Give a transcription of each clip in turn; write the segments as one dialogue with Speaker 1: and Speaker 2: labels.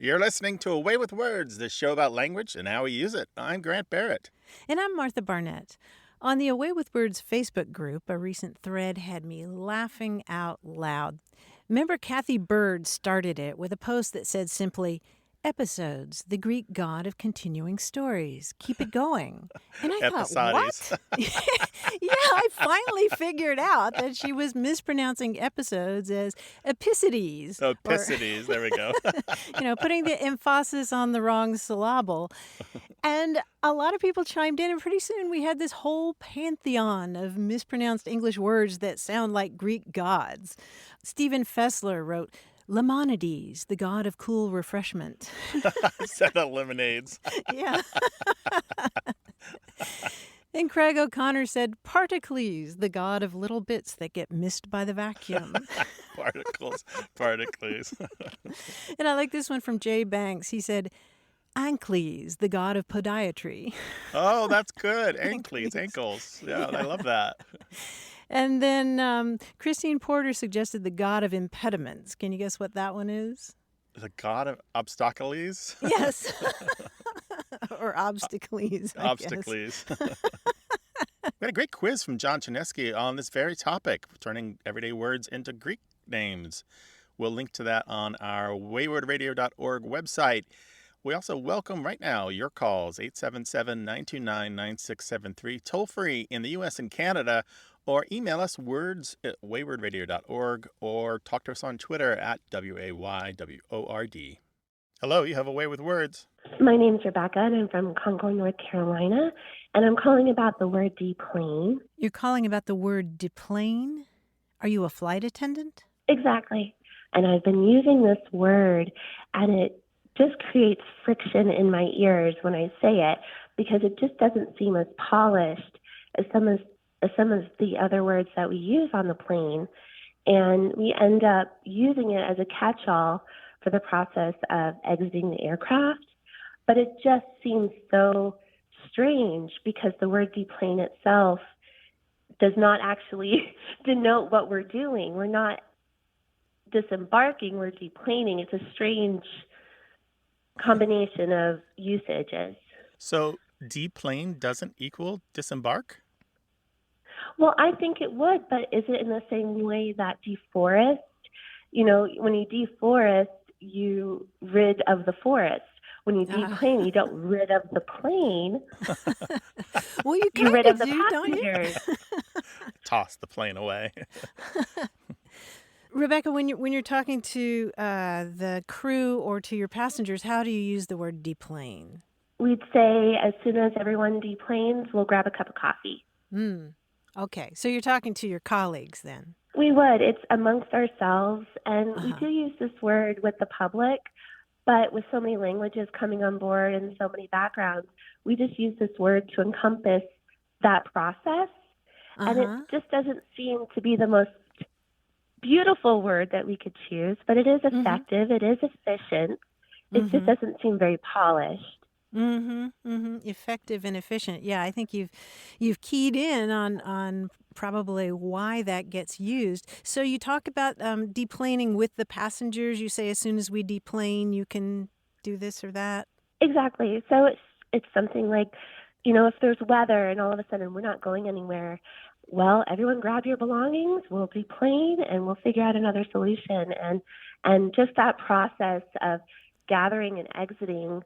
Speaker 1: You're listening to Away with Words, the show about language and how we use it. I'm Grant Barrett.
Speaker 2: And I'm Martha Barnett. On the Away with Words Facebook group, a recent thread had me laughing out loud. Member Kathy Bird started it with a post that said simply, "Episodes, the Greek god of continuing stories. Keep it going." And I thought,
Speaker 1: Episodies.
Speaker 2: what? Yeah, I finally figured out that she was mispronouncing episodes as epicides.
Speaker 1: Epicides, there we go.
Speaker 2: Putting the emphasis on the wrong syllable. And a lot of people chimed in, and pretty soon we had this whole pantheon of mispronounced English words that sound like Greek gods. Stephen Fessler wrote, "Lemonides, the god of cool refreshment."
Speaker 1: Instead of lemonades.
Speaker 2: Yeah. And Craig O'Connor said, "Particles, the god of little bits that get missed by the vacuum."
Speaker 1: Particles.
Speaker 2: And I like this one from Jay Banks. He said, "Ankles, the god of podiatry."
Speaker 1: Oh, that's good. Ankles. Yeah, I love that.
Speaker 2: And then Christine Porter suggested the god of impediments. Can you guess what that one is?
Speaker 1: The god of obstacles?
Speaker 2: Yes. Or obstacles.
Speaker 1: Obstacles. We had a great quiz from John Chinesky on this very topic, turning everyday words into Greek names. We'll link to that on our waywordradio.org website. We also welcome right now your calls, 877-929-9673, toll-free in the U.S. and Canada, or email us words@waywordradio.org, or talk to us on Twitter at WAYWORD. Hello, you have a way with words.
Speaker 3: My name's Rebecca, and I'm from Concord, North Carolina, and I'm calling about the word deplane.
Speaker 2: You're calling about the word deplane? Are you a flight attendant?
Speaker 3: Exactly. And I've been using this word, and it just creates friction in my ears when I say it, because it just doesn't seem as polished as some of the other words that we use on the plane. And we end up using it as a catch-all for the process of exiting the aircraft. But it just seems so strange because the word deplane itself does not actually denote what we're doing. We're not disembarking, we're deplaning. It's a strange combination of usages.
Speaker 1: So deplane doesn't equal disembark?
Speaker 3: Well, I think it would, but is it in the same way that deforest? When you deforest, you rid of the forest. When you deplane, you don't rid of the plane.
Speaker 2: Well, you
Speaker 3: You rid
Speaker 2: kind
Speaker 3: of
Speaker 2: of
Speaker 3: the
Speaker 2: do, don't you?
Speaker 3: passengers.
Speaker 1: Toss the plane away.
Speaker 2: Rebecca, when you're talking to the crew or to your passengers, how do you use the word deplane?
Speaker 3: We'd say as soon as everyone deplanes, we'll grab a cup of coffee.
Speaker 2: Okay, so you're talking to your colleagues then.
Speaker 3: We would. It's amongst ourselves, and we do use this word with the public, but with so many languages coming on board and so many backgrounds, we just use this word to encompass that process, and it just doesn't seem to be the most beautiful word that we could choose, but it is effective, it is efficient, it just doesn't seem very polished.
Speaker 2: Effective and efficient. Yeah, I think you've keyed in on probably why that gets used. So you talk about deplaning with the passengers. You say as soon as we deplane, you can do this or that.
Speaker 3: Exactly. So it's something like, if there's weather and all of a sudden we're not going anywhere, well, everyone grab your belongings, we'll deplane, and we'll figure out another solution. And just that process of gathering and exiting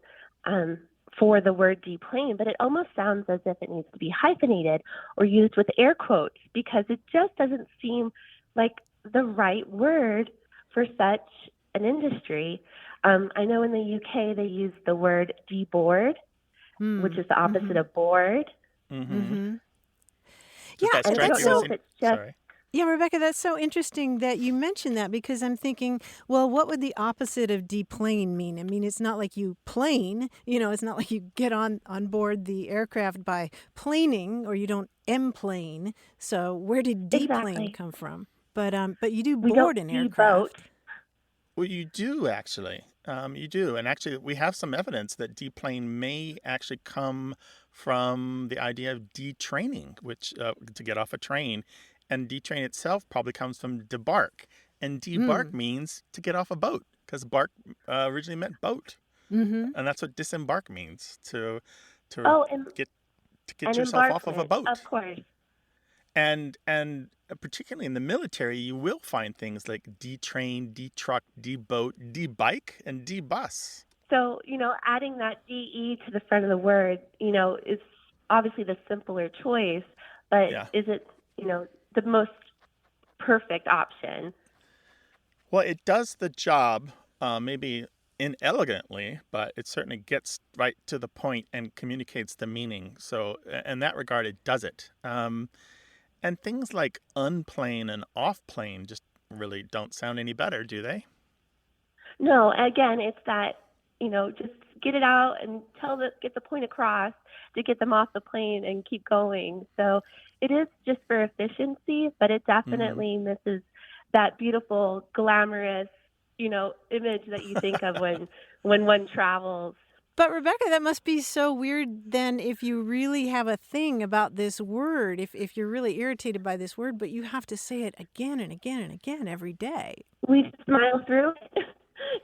Speaker 3: for the word deplane, but it almost sounds as if it needs to be hyphenated or used with air quotes, because it just doesn't seem like the right word for such an industry. I know in the UK they use the word deboard, which is the opposite of board.
Speaker 2: Yeah,
Speaker 1: and
Speaker 2: that's so.
Speaker 1: Sorry.
Speaker 2: Yeah, Rebecca, that's so interesting that you mentioned that, because I'm thinking, well, what would the opposite of deplane mean? I mean, it's not like you plane, it's not like you get on board the aircraft by planing, or you don't emplane. So where did deplane come from? But you do board an aircraft.
Speaker 1: Well, you do actually. You do. And actually, we have some evidence that deplane may actually come from the idea of detraining, which to get off a train. And detrain itself probably comes from debark. And debark means to get off a boat. because bark originally meant boat,
Speaker 2: Mm-hmm.
Speaker 1: and that's what disembark means, to
Speaker 3: Oh,
Speaker 1: get to get
Speaker 3: and
Speaker 1: yourself off of a
Speaker 3: embarkment, of
Speaker 1: boat.
Speaker 3: course.
Speaker 1: And particularly in the military, you will find things like detrain, detruck, deboat, debike, and debus.
Speaker 3: So, adding that DE to the front of the word, is obviously the simpler choice, but
Speaker 1: Yeah.
Speaker 3: is it, the most perfect option?
Speaker 1: Well, it does the job, maybe inelegantly, but it certainly gets right to the point and communicates the meaning. So, in that regard, it does it. And things like unplain and off-plane just really don't sound any better, do they?
Speaker 3: No, again, it's that, just get it out and get the point across to get them off the plane and keep going. So it is just for efficiency, but it
Speaker 1: Mm-hmm.
Speaker 3: definitely misses that beautiful, glamorous, image that you think of when one travels.
Speaker 2: But Rebecca, that must be so weird then if you really have a thing about this word, if you're really irritated by this word, but you have to say it again and again and again every day.
Speaker 3: We smile through it,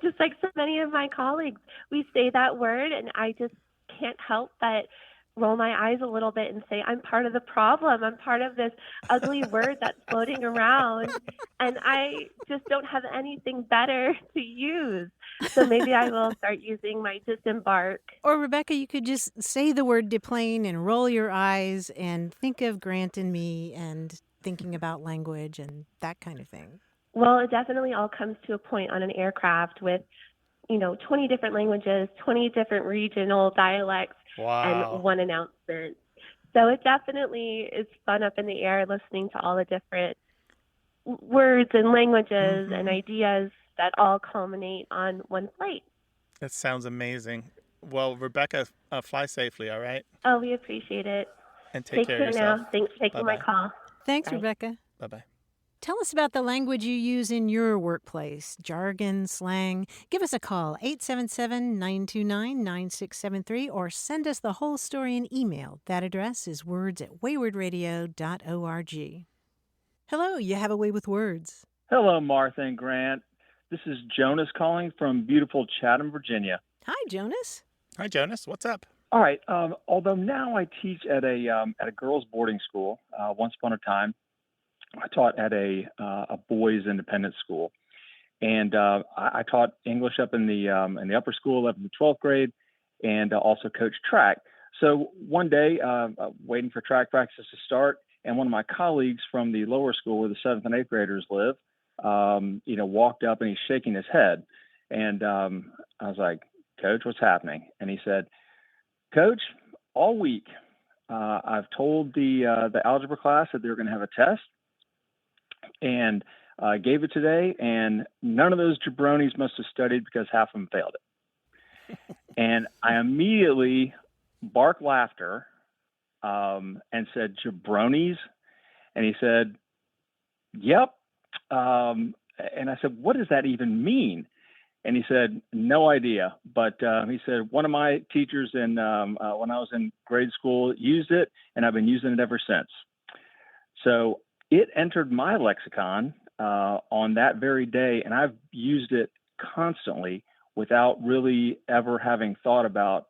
Speaker 3: just like so many of my colleagues. We say that word, and I just can't help but roll my eyes a little bit and say, I'm part of the problem. I'm part of this ugly word that's floating around, and I just don't have anything better to use. So maybe I will start using my disembark.
Speaker 2: Or Rebecca, you could just say the word deplane and roll your eyes and think of Grant and me and thinking about language and that kind of thing.
Speaker 3: Well, it definitely all comes to a point on an aircraft with 20 different languages, 20 different regional dialects, and
Speaker 1: Wow.
Speaker 3: one announcement. So it definitely is fun up in the air listening to all the different words and languages and
Speaker 1: Mm-hmm.
Speaker 3: ideas that all culminate on one flight.
Speaker 1: That sounds amazing. Well, Rebecca, fly safely, all right?
Speaker 3: Oh, we appreciate it.
Speaker 1: And take
Speaker 3: Take
Speaker 1: care of
Speaker 3: care
Speaker 1: yourself.
Speaker 3: now. Thanks for taking my
Speaker 1: Bye-bye.
Speaker 3: call.
Speaker 2: Thanks,
Speaker 3: Bye.
Speaker 2: Rebecca.
Speaker 1: Bye-bye.
Speaker 2: Tell us about the language you use in your workplace, jargon, slang. Give us a call, 877-929-9673, or send us the whole story in email. That address is words@waywardradio.org. Hello, you have a way with words.
Speaker 4: Hello, Martha and Grant. This is Jonas calling from beautiful Chatham, Virginia.
Speaker 2: Hi, Jonas.
Speaker 1: Hi, Jonas. What's up?
Speaker 4: All right. Although now I teach at a girls' boarding school, once upon a time I taught at a boys' independent school, and I taught English up in the upper school, up in the 12th grade, and also coached track. So one day, waiting for track practice to start, and one of my colleagues from the lower school where the 7th and 8th graders live, walked up and he's shaking his head, and I was like, "Coach, what's happening?" And he said, "Coach, all week I've told the algebra class that they were going to have a test, and gave it today, and none of those jabronis must have studied because half of them failed it." And I immediately barked laughter and said, "Jabronis?" And he said, "Yep." And I said, "What does that even mean?" And he said, "No idea." But he said, "One of my teachers when I was in grade school used it, and I've been using it ever since." So it entered my lexicon on that very day, and I've used it constantly without really ever having thought about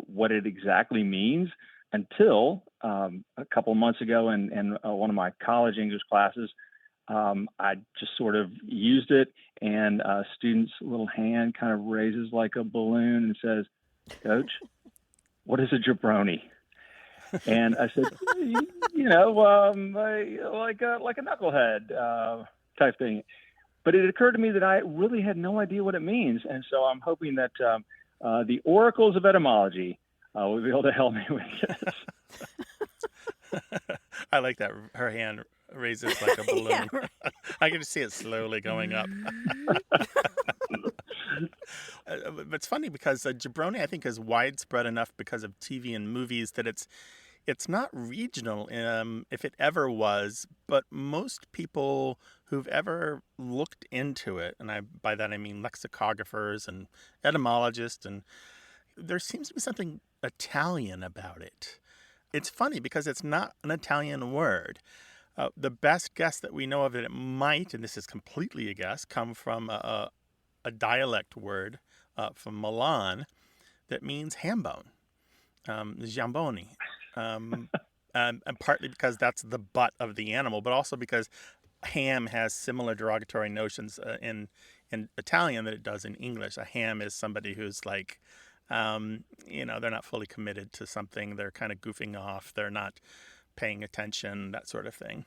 Speaker 4: what it exactly means until a couple of months ago in one of my college English classes. I just sort of used it, and a student's little hand kind of raises like a balloon and says, "Coach, what is a jabroni?" And I said, like a knucklehead type thing. But it occurred to me that I really had no idea what it means, and so I'm hoping that the oracles of etymology will be able to help me with this.
Speaker 1: I like that. Her hand raises like a balloon.
Speaker 2: Yeah, right.
Speaker 1: I can just see it slowly going up. But it's funny because jabroni, I think, is widespread enough because of TV and movies that it's not regional, if it ever was. But most people who've ever looked into it, and by that I mean lexicographers and etymologists, and there seems to be something Italian about it. It's funny because it's not an Italian word. The best guess that we know of that it might, and this is completely a guess, come from a dialect word from Milan that means ham bone, jamboni. And partly because that's the butt of the animal, but also because ham has similar derogatory notions in Italian that it does in English. A ham is somebody who's like, they're not fully committed to something. They're kind of goofing off. They're not paying attention, that sort of thing.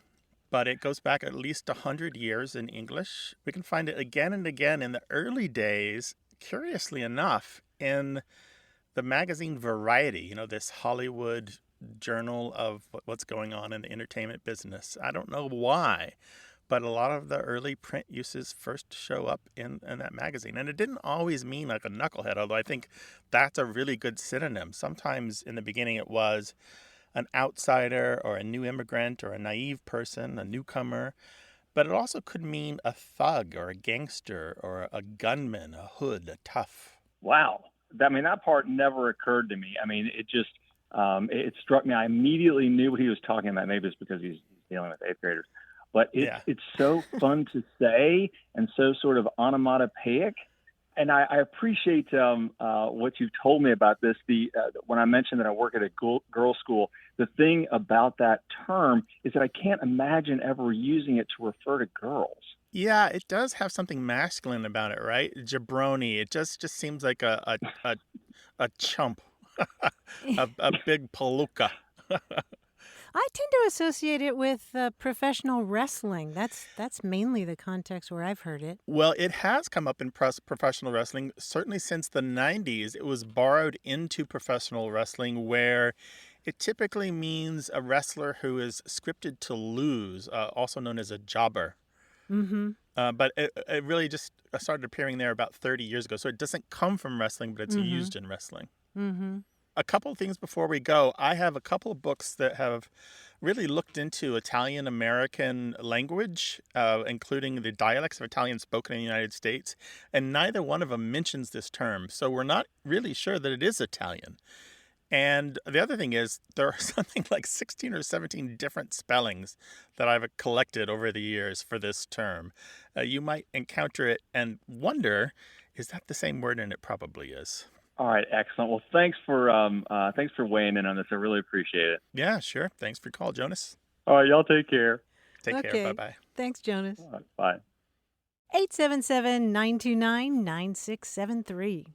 Speaker 1: But it goes back at least 100 years in English. We can find it again and again in the early days, curiously enough, in the magazine Variety, this Hollywood journal of what's going on in the entertainment business. I don't know why, but a lot of the early print uses first show up in that magazine. And it didn't always mean like a knucklehead, although I think that's a really good synonym. Sometimes in the beginning it was an outsider or a new immigrant or a naive person, a newcomer. But it also could mean a thug or a gangster or a gunman, a hood, a tough.
Speaker 4: Wow. That part never occurred to me. It just, it struck me. I immediately knew what he was talking about. Maybe it's because he's dealing with eighth graders. But it's so fun to say and so sort of onomatopoeic. And I appreciate what you've told me about this. When I mentioned that I work at a girls' school, the thing about that term is that I can't imagine ever using it to refer to girls.
Speaker 1: Yeah, it does have something masculine about it, right? Jabroni. It just seems like a chump, a big palooka.
Speaker 2: I tend to associate it with professional wrestling. That's mainly the context where I've heard it.
Speaker 1: Well, it has come up in professional wrestling, certainly since the 90s. It was borrowed into professional wrestling where it typically means a wrestler who is scripted to lose, also known as a jobber.
Speaker 2: Mm-hmm.
Speaker 1: But it really just started appearing there about 30 years ago. So it doesn't come from wrestling, but it's used in wrestling.
Speaker 2: Mm-hmm.
Speaker 1: A couple of things before we go. I have a couple of books that have really looked into Italian-American language, including the dialects of Italian spoken in the United States, and neither one of them mentions this term. So we're not really sure that it is Italian. And the other thing is there are something like 16 or 17 different spellings that I've collected over the years for this term. You might encounter it and wonder, is that the same word? And it probably is.
Speaker 4: All right, excellent. Well, thanks for weighing in on this. I really appreciate it.
Speaker 1: Yeah, sure. Thanks for your call, Jonas.
Speaker 4: All right, y'all take care.
Speaker 1: Take care. Bye-bye.
Speaker 2: Thanks, Jonas.
Speaker 4: All right, bye.
Speaker 2: 877-929-9673.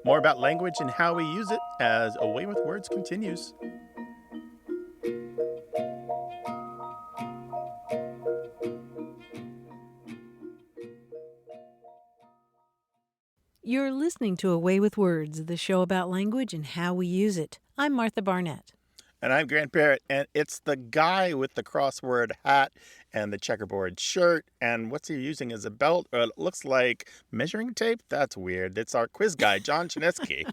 Speaker 1: More about language and how we use it as A Way with Words continues.
Speaker 2: You're listening to A Way with Words, the show about language and how we use it. I'm Martha Barnett.
Speaker 1: And I'm Grant Barrett, and it's the guy with the crossword hat and the checkerboard shirt. And what's he using as a belt? It looks like measuring tape? That's weird. It's our quiz guy, John Chinesky.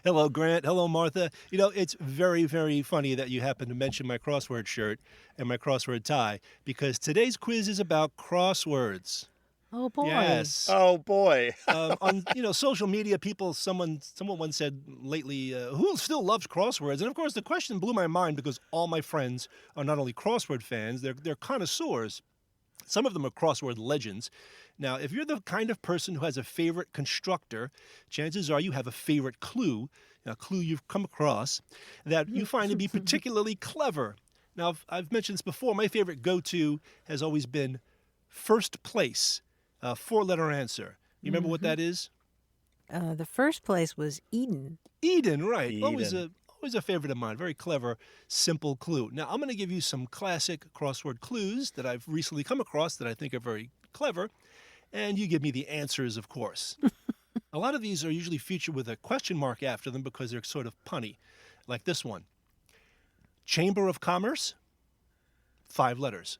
Speaker 5: Hello, Grant. Hello, Martha. It's very, very funny that you happen to mention my crossword shirt and my crossword tie, because today's quiz is about crosswords.
Speaker 2: Oh, boy.
Speaker 5: Yes.
Speaker 1: Oh, boy.
Speaker 5: On social media, someone once said lately, who still loves crosswords? And of course, the question blew my mind because all my friends are not only crossword fans, they're connoisseurs. Some of them are crossword legends. Now, if you're the kind of person who has a favorite constructor, chances are you have a favorite clue, a clue you've come across that you find to be particularly clever. Now, I've mentioned this before. My favorite go-to has always been first place. Four-letter answer. You remember what that is?
Speaker 2: The first place was Eden.
Speaker 5: Eden, right.
Speaker 1: Eden.
Speaker 5: Always a favorite of mine. Very clever, simple clue. Now, I'm going to give you some classic crossword clues that I've recently come across that I think are very clever, and you give me the answers, of course. A lot of these are usually featured with a question mark after them because they're sort of punny, like this one. Chamber of Commerce, 5 letters.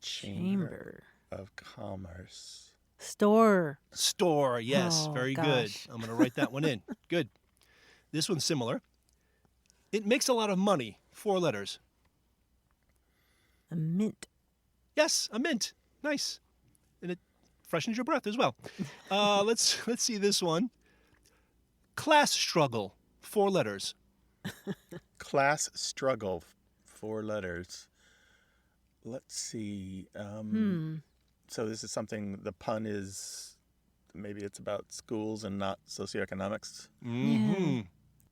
Speaker 2: Chamber
Speaker 1: of Commerce.
Speaker 2: Store.
Speaker 5: Store, yes.
Speaker 2: Oh,
Speaker 5: very
Speaker 2: gosh.
Speaker 5: good. I'm going to write that one in. Good. This one's similar. It makes a lot of money. 4 letters.
Speaker 2: A mint.
Speaker 5: Yes, a mint. Nice. And it freshens your breath as well. Let's see this one. Class struggle. 4 letters.
Speaker 1: Class struggle. 4 letters. Let's see.
Speaker 2: Hmm.
Speaker 1: So this is something, the pun is, maybe it's about schools and not socioeconomics.
Speaker 5: Mm-hmm.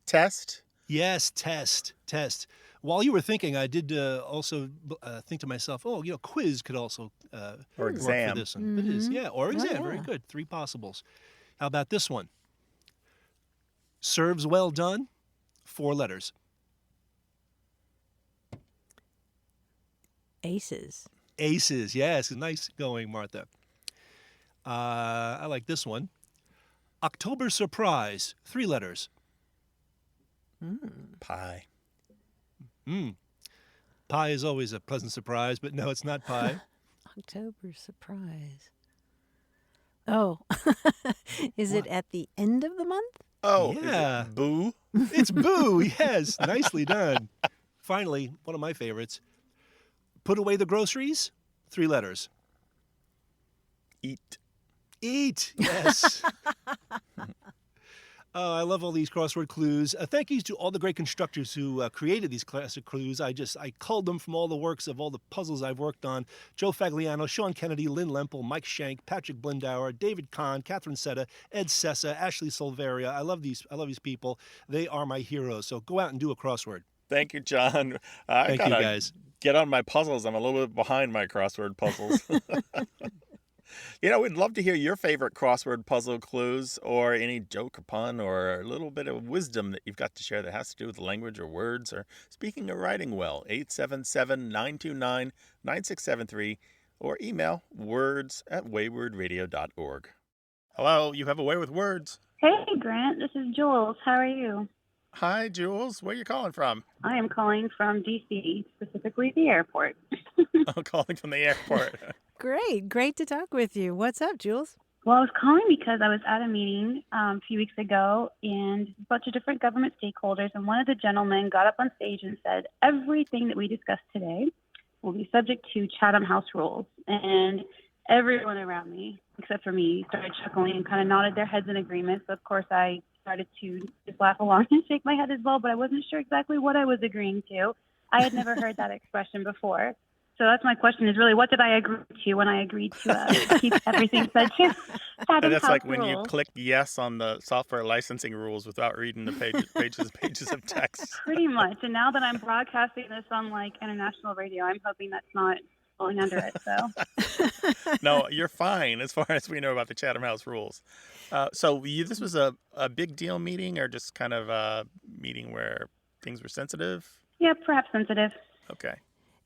Speaker 1: Test?
Speaker 5: Yes, test. While you were thinking, I did also think to myself, quiz could also
Speaker 1: Or
Speaker 5: work for
Speaker 1: exam.
Speaker 5: this one. It is, yeah, or exam. Very
Speaker 2: yeah.
Speaker 5: good. 3 possibles. How about this one? Serves well done, 4 letters.
Speaker 2: Aces.
Speaker 5: Aces, yes. Nice going, Martha. I like this one. October surprise, 3 letters.
Speaker 1: Pie.
Speaker 5: Pie is always a pleasant surprise, but no, it's not pie.
Speaker 2: October surprise. Oh, is it at the end of the month?
Speaker 1: Oh,
Speaker 5: Yeah.
Speaker 1: is it boo?
Speaker 5: It's boo, yes. Nicely done. Finally, one of my favorites. Put away the groceries, 3 letters.
Speaker 1: Eat.
Speaker 5: Eat, yes. Oh, I love all these crossword clues. Thank you to all the great constructors who created these classic clues. I culled them from all the works of all the puzzles I've worked on. Joe Fagliano, Sean Kennedy, Lynn Lempel, Mike Shank, Patrick Blindauer, David Kahn, Catherine Setta, Ed Sessa, Ashley Silveria. I love these people. They are my heroes. So go out and do a crossword.
Speaker 1: Thank you, John. I
Speaker 5: Thank you,
Speaker 1: gotta
Speaker 5: guys.
Speaker 1: get on my puzzles. I'm a little bit behind my crossword puzzles. We'd love to hear your favorite crossword puzzle clues or any joke or pun or a little bit of wisdom that you've got to share that has to do with language or words or speaking or writing well. 877-929-9673 or email words@waywardradio.org. Hello, you have a way with words.
Speaker 6: Hey, Grant. This is Jules. How are you?
Speaker 1: Hi, Jules. Where are you calling from?
Speaker 6: I am calling from D.C., specifically the airport.
Speaker 1: I'm calling from the airport.
Speaker 2: Great to talk with you. What's up, Jules?
Speaker 6: Well, I was calling because I was at a meeting a few weeks ago and a bunch of different government stakeholders, and one of the gentlemen got up on stage and said, everything that we discussed today will be subject to Chatham House rules. And everyone around me, except for me, started chuckling and kind of nodded their heads in agreement. So, of course, I started to just laugh along and shake my head as well, but I wasn't sure exactly what I was agreeing to. I had never heard that expression before. So that's my question is really, what did I agree to when I agreed to keep everything said to Chatham
Speaker 1: That's
Speaker 6: House
Speaker 1: like when you
Speaker 6: rules?
Speaker 1: click yes on the software licensing rules without reading the pages of text.
Speaker 6: Pretty much. And now that I'm broadcasting this on international radio, I'm hoping that's not falling under it. So
Speaker 1: No, you're fine as far as we know about the Chatham House rules. This was a big deal meeting or just kind of a meeting where things were sensitive?
Speaker 6: yeah, perhaps sensitive.
Speaker 1: Okay.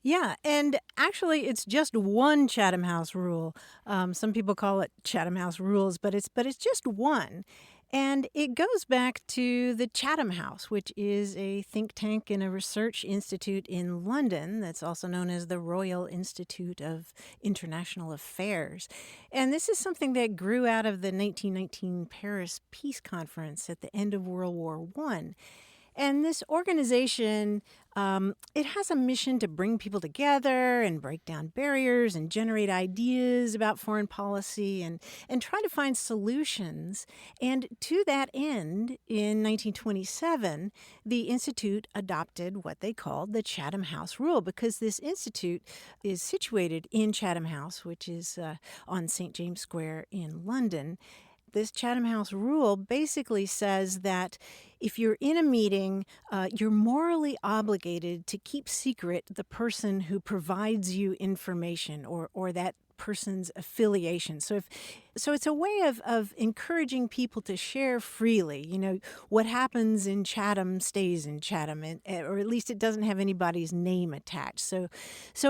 Speaker 2: Yeah, and actually, it's just one Chatham House rule. Some people call it Chatham House rules, but it's just one, and it goes back to the Chatham House, which is a think tank and a research institute in London that's also known as the Royal Institute of International Affairs. And this is something that grew out of the 1919 Paris Peace Conference at the end of World War I. And this organization, it has a mission to bring people together and break down barriers and generate ideas about foreign policy and try to find solutions. And to that end, in 1927, the Institute adopted what they called the Chatham House Rule, because this institute is situated in Chatham House, which is on St. James Square in London. This Chatham House rule basically says that if you're in a meeting, you're morally obligated to keep secret the person who provides you information or that person's affiliation. So it's a way of encouraging people to share freely. What happens in Chatham stays in Chatham, or at least it doesn't have anybody's name attached. So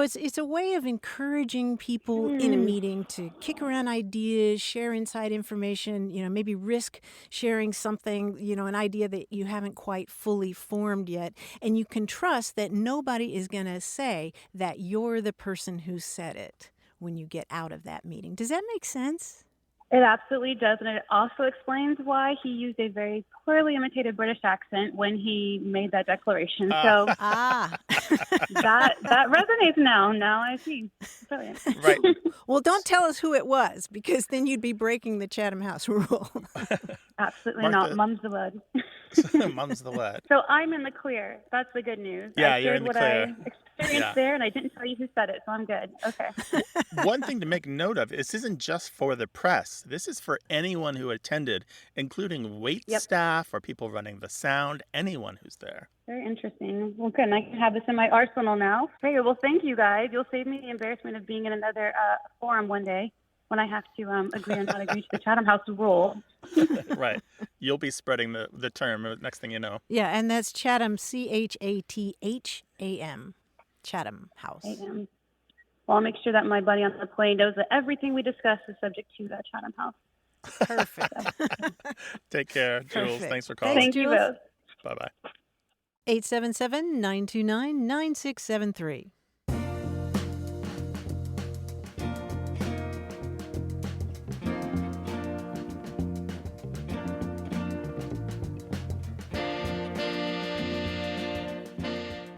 Speaker 2: it's a way of encouraging people in a meeting to kick around ideas, share inside information, maybe risk sharing something, an idea that you haven't quite fully formed yet. And you can trust that nobody is going to say that you're the person who said it when you get out of that meeting. Does that make sense?
Speaker 6: It absolutely does, and it also explains why he used a very poorly imitated British accent when he made that declaration. So
Speaker 2: Ah.
Speaker 6: that resonates now. Now I see. Brilliant.
Speaker 1: Right.
Speaker 2: Well, don't tell us who it was, because then you'd be breaking the Chatham House rule.
Speaker 6: Absolutely
Speaker 1: Martha-
Speaker 6: not. Mum's the word.
Speaker 1: Mum's the word.
Speaker 6: So I'm in the clear. That's the good news.
Speaker 1: Yeah,
Speaker 6: I
Speaker 1: you're
Speaker 6: shared
Speaker 1: in the
Speaker 6: what
Speaker 1: clear.
Speaker 6: I experienced
Speaker 1: Yeah.
Speaker 6: there, and I didn't tell you who said it, so I'm good. Okay.
Speaker 1: One thing to make note of, this isn't just for the press. This is for anyone who attended, including wait
Speaker 6: Yep.
Speaker 1: staff or people running the sound, anyone who's there.
Speaker 6: Very interesting. Well, good. And I can have this in my arsenal now. Great. Well, thank you guys. You'll save me the embarrassment of being in another forum one day when I have to agree or not agree to the Chatham House rule.
Speaker 1: Right. You'll be spreading the term next thing you know.
Speaker 2: Yeah, and that's Chatham, Chatham, Chatham House.
Speaker 6: Well, I'll make sure that my buddy on the plane knows that everything we discuss is subject to the Chatham House.
Speaker 2: Perfect.
Speaker 1: Take care, Jules.
Speaker 2: Perfect.
Speaker 1: Thanks for calling.
Speaker 2: Thanks,
Speaker 6: Thank you
Speaker 2: Jules.
Speaker 6: both.
Speaker 1: Bye-bye.
Speaker 2: 877-929-9673.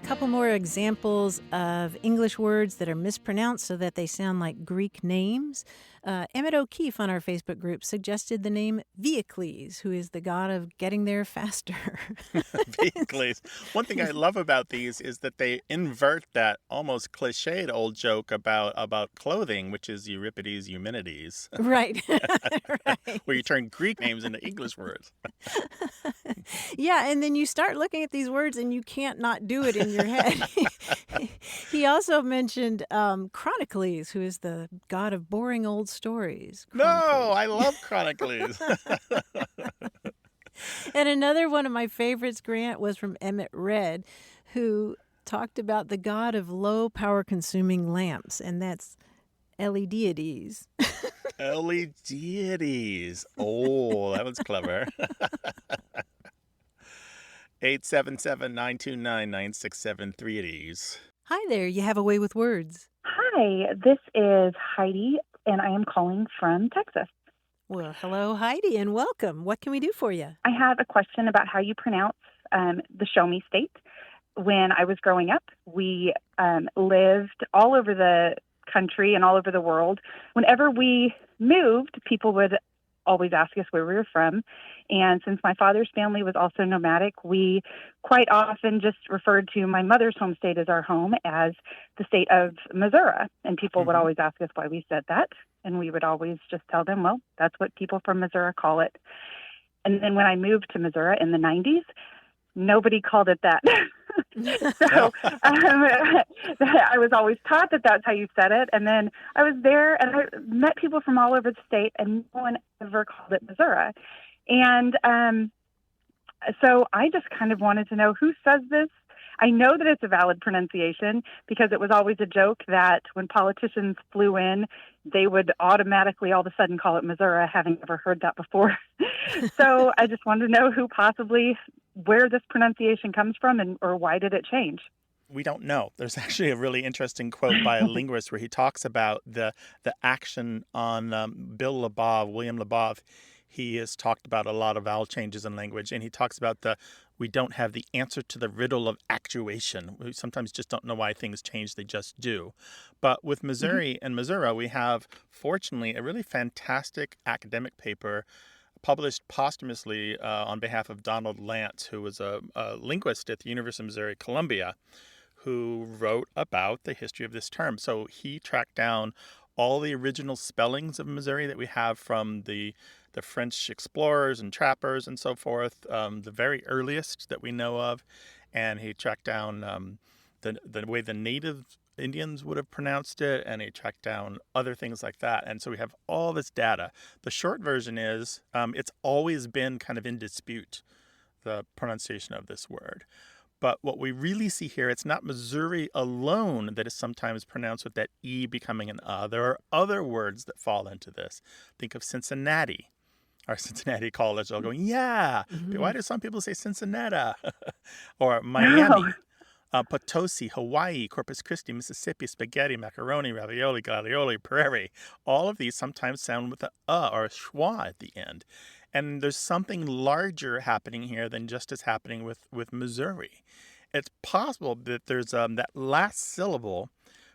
Speaker 2: Couple more examples of English words that are mispronounced so that they sound like Greek names. Emmett O'Keefe on our Facebook group suggested the name Veicles, who is the god of getting there faster.
Speaker 1: Vehicles. One thing I love about these is that they invert that almost cliched old joke about clothing, which is Euripides Eumenides,
Speaker 2: Right. Right.
Speaker 1: where you turn Greek names into English words.
Speaker 2: Yeah, and then you start looking at these words and you can't not do it in your head. He also mentioned Chronicles, who is the god of boring old stories.
Speaker 1: No,
Speaker 2: Chronicles.
Speaker 1: I love Chronicles.
Speaker 2: And another one of my favorites, Grant, was from Emmett Red, who talked about the god of low power consuming lamps, and that's LEDities.
Speaker 1: LEDities. Oh, that was clever. 877-929-9673.
Speaker 2: Hi there, you have a way with words.
Speaker 7: Hi, this is Heidi, and I am calling from Texas.
Speaker 2: Well, hello, Heidi, and welcome. What can we do for you?
Speaker 7: I have a question about how you pronounce the Show Me State. When I was growing up, we lived all over the country and all over the world. Whenever we moved, people would always ask us where we were from. And since my father's family was also nomadic, we quite often just referred to my mother's home state as our home as the state of Missouri. And people would always ask us why we said that. And we would always just tell them, well, that's what people from Missouri call it. And then when I moved to Missouri in the 90s, nobody called it that. So I was always taught that that's how you said it. And then I was there and I met people from all over the state and no one ever called it Missouri. And so I just kind of wanted to know who says this. I know that it's a valid pronunciation because it was always a joke that when politicians flew in, they would automatically all of a sudden call it Missouri, having never heard that before. So I just wanted to know where this pronunciation comes from or why did it change?
Speaker 1: We don't know. There's actually a really interesting quote by a linguist where he talks about the action on William Labov. He has talked about a lot of vowel changes in language, and he talks about we don't have the answer to the riddle of actuation. We sometimes just don't know why things change. They just do. But with Missouri and Missouri, we have, fortunately, a really fantastic academic paper published posthumously on behalf of Donald Lance, who was a linguist at the University of Missouri, Columbia, who wrote about the history of this term. So he tracked down all the original spellings of Missouri that we have from the French explorers and trappers and so forth, the very earliest that we know of. And he tracked down the way the native Indians would have pronounced it, and he tracked down other things like that. And so we have all this data. The short version is it's always been kind of in dispute, the pronunciation of this word. But what we really see here, it's not Missouri alone that is sometimes pronounced with that E becoming an There are other words that fall into this. Think of Cincinnati. Our Cincinnati college all going, yeah. Why do some people say Cincinnati? Or Miami. Potosi, Hawaii, Corpus Christi, Mississippi, spaghetti, macaroni, ravioli, gladioli, prairie. All of these sometimes sound with a or a schwa at the end. And there's something larger happening here than just as happening with Missouri. It's possible that there's that last syllable,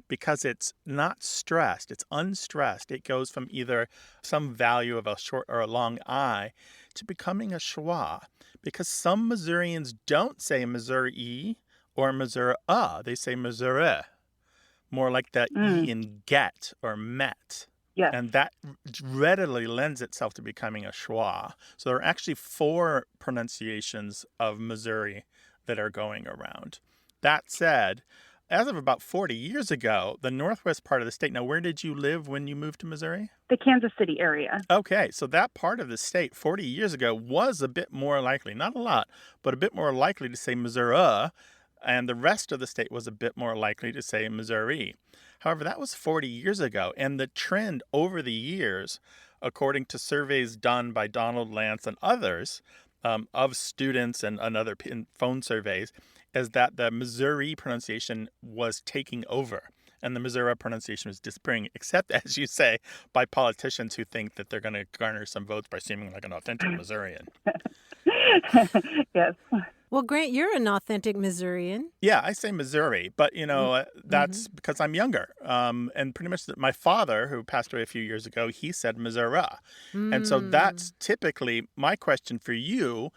Speaker 1: because it's not stressed, it's unstressed. It goes from either some value of a short or a long I to becoming a schwa, because some Missourians don't say Missouri or Missouri. They say Missouri, more like the E in get or met.
Speaker 7: Yes.
Speaker 1: And that readily lends itself to becoming a schwa. So there are actually 4 pronunciations of Missouri that are going around. That said, as of about 40 years ago, the northwest part of the state. Now, where did you live when you moved to Missouri?
Speaker 7: The Kansas City area.
Speaker 1: Okay, so that part of the state 40 years ago was a bit more likely, not a lot, but a bit more likely to say Missouri, and the rest of the state was a bit more likely to say Missouri. However, that was 40 years ago, and the trend over the years, according to surveys done by Donald Lance and others of students and other phone surveys, is that the Missouri pronunciation was taking over and the Missouri pronunciation was disappearing, except, as you say, by politicians who think that they're going to garner some votes by seeming like an authentic Missourian.
Speaker 7: Yes.
Speaker 2: Well, Grant, you're an authentic Missourian.
Speaker 1: Yeah, I say Missouri, but, that's because I'm younger. And pretty much my father, who passed away a few years ago, he said Missouri. And so that's typically my question for you.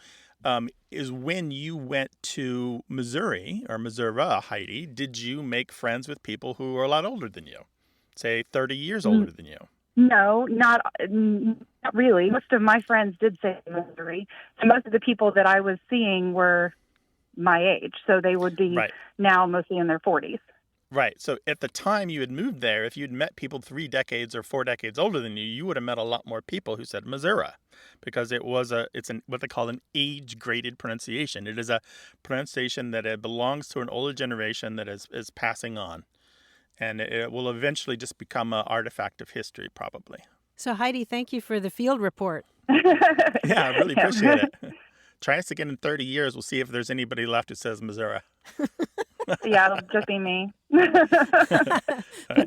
Speaker 1: Is when you went to Missouri or Missouri, Heidi, did you make friends with people who were a lot older than you? Say 30 years older than you?
Speaker 7: No, not really. Most of my friends did say Missouri. And most of the people that I was seeing were my age. So they would be now mostly in their 40s.
Speaker 1: Right. So at the time you had moved there, if you'd met people 3 decades or 4 decades older than you, you would have met a lot more people who said Missouri, because it's what they call an age-graded pronunciation. It is a pronunciation that it belongs to an older generation that is passing on. And it will eventually just become an artifact of history, probably.
Speaker 2: So, Heidi, thank you for the field report.
Speaker 1: Yeah, I really appreciate it. Try us again in 30 years. We'll see if there's anybody left who says Missouri.
Speaker 7: Yeah, it'll just be me.
Speaker 2: Put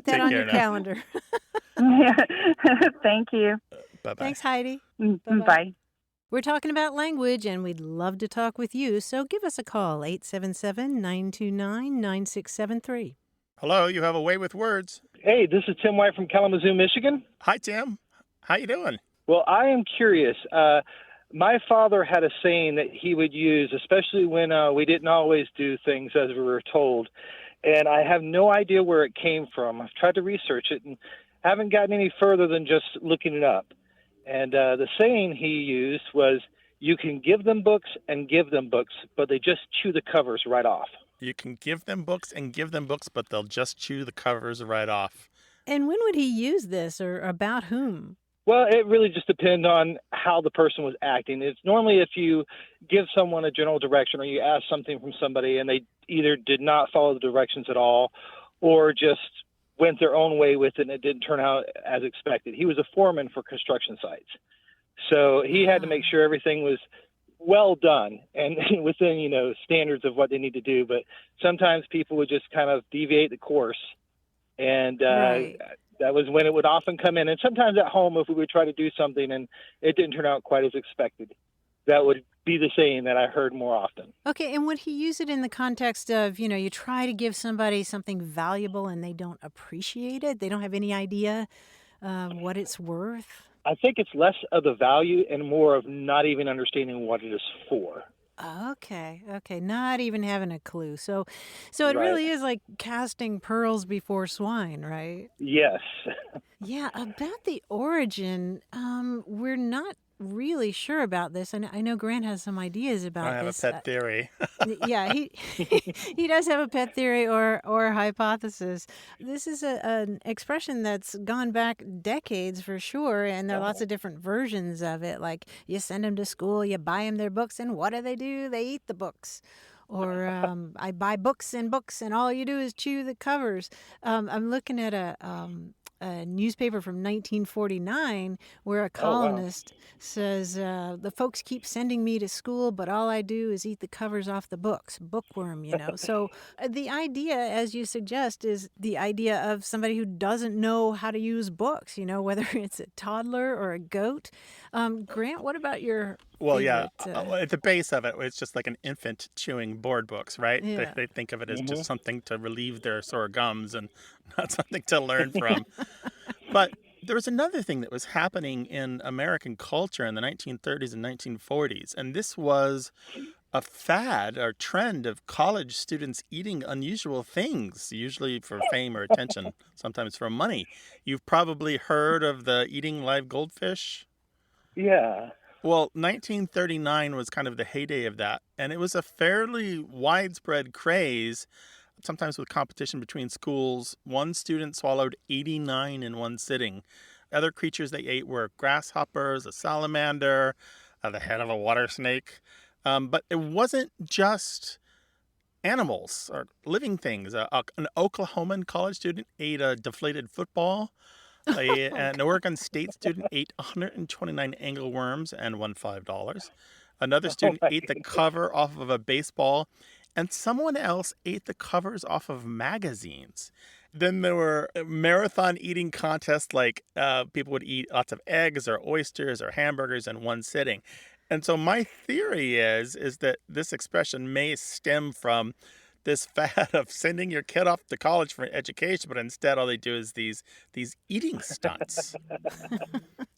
Speaker 2: that on your calendar.
Speaker 7: Yeah. Thank you.
Speaker 1: Bye-bye.
Speaker 2: Thanks, Heidi.
Speaker 7: Bye-bye. Bye.
Speaker 2: We're talking about language, and we'd love to talk with you, so give us a call, 877-929-9673.
Speaker 1: Hello, you have a way with words.
Speaker 8: Hey, this is Tim White from Kalamazoo, Michigan.
Speaker 1: Hi, Tim. How you doing?
Speaker 8: Well, I am curious. My father had a saying that he would use, especially when we didn't always do things as we were told. And I have no idea where it came from. I've tried to research it and haven't gotten any further than just looking it up. And the saying he used was, you can give them books and give them books, but they just chew the covers right off.
Speaker 1: You can give them books and give them books, but they'll just chew the covers right off.
Speaker 2: And when would he use this, or about whom?
Speaker 8: Well, it really just depends on how the person was acting. It's normally if you give someone a general direction or you ask something from somebody and they either did not follow the directions at all or just went their own way with it and it didn't turn out as expected. He was a foreman for construction sites. So he had to make sure everything was well done and within, standards of what they need to do. But sometimes people would just kind of deviate the course. And that was when it would often come in. And sometimes at home, if we would try to do something and it didn't turn out quite as expected, that would be the saying that I heard more often.
Speaker 2: Okay, and would he use it in the context of, you try to give somebody something valuable and they don't appreciate it? They don't have any idea what it's worth?
Speaker 8: I think it's less of the value and more of not even understanding what it is for.
Speaker 2: Okay, not even having a clue. So it really is like casting pearls before swine, right?
Speaker 8: Yes.
Speaker 2: Yeah, about the origin, we're not really sure about this, and I know Grant has some ideas about this.
Speaker 1: I have a pet theory.
Speaker 2: Yeah, he does have a pet theory or hypothesis. This is an expression that's gone back decades for sure, and there are lots of different versions of it. Like you send them to school, you buy them their books, and what do? They eat the books. Or I buy books, and all you do is chew the covers. I'm looking at a a newspaper from 1949 where a
Speaker 8: Oh, wow.
Speaker 2: columnist says, the folks keep sending me to school, but all I do is eat the covers off the books. Bookworm, you know. So the idea, as you suggest, is the idea of somebody who doesn't know how to use books, you know, whether it's a toddler or a goat. Grant, what about your
Speaker 1: Well, yeah,
Speaker 2: favorite?
Speaker 1: at the base of it, it's just like an infant chewing board books, right?
Speaker 2: Yeah.
Speaker 1: They think of it as
Speaker 8: Hmm.
Speaker 1: just something to relieve their sore gums and not something to learn from. But there was another thing that was happening in American culture in the 1930s and 1940s, and this was a fad or trend of college students eating unusual things, usually for fame or attention, sometimes for money. You've probably heard of the eating live goldfish.
Speaker 8: Yeah.
Speaker 1: Well, 1939 was kind of the heyday of that, and it was a fairly widespread craze, sometimes with competition between schools. One student swallowed 89 in one sitting. Other creatures they ate were grasshoppers, a salamander, the head of a water snake. But it wasn't just animals or living things. An Oklahoman college student ate a deflated football. An Oregon State student ate 129 angleworms and won $5. Another
Speaker 8: Oh
Speaker 1: student
Speaker 8: my
Speaker 1: ate the
Speaker 8: goodness.
Speaker 1: cover off of a baseball, and someone else ate the covers off of magazines. Then there were marathon eating contests, like people would eat lots of eggs or oysters or hamburgers in one sitting. And so my theory is that this expression may stem from this fad of sending your kid off to college for education, but instead all they do is these eating stunts.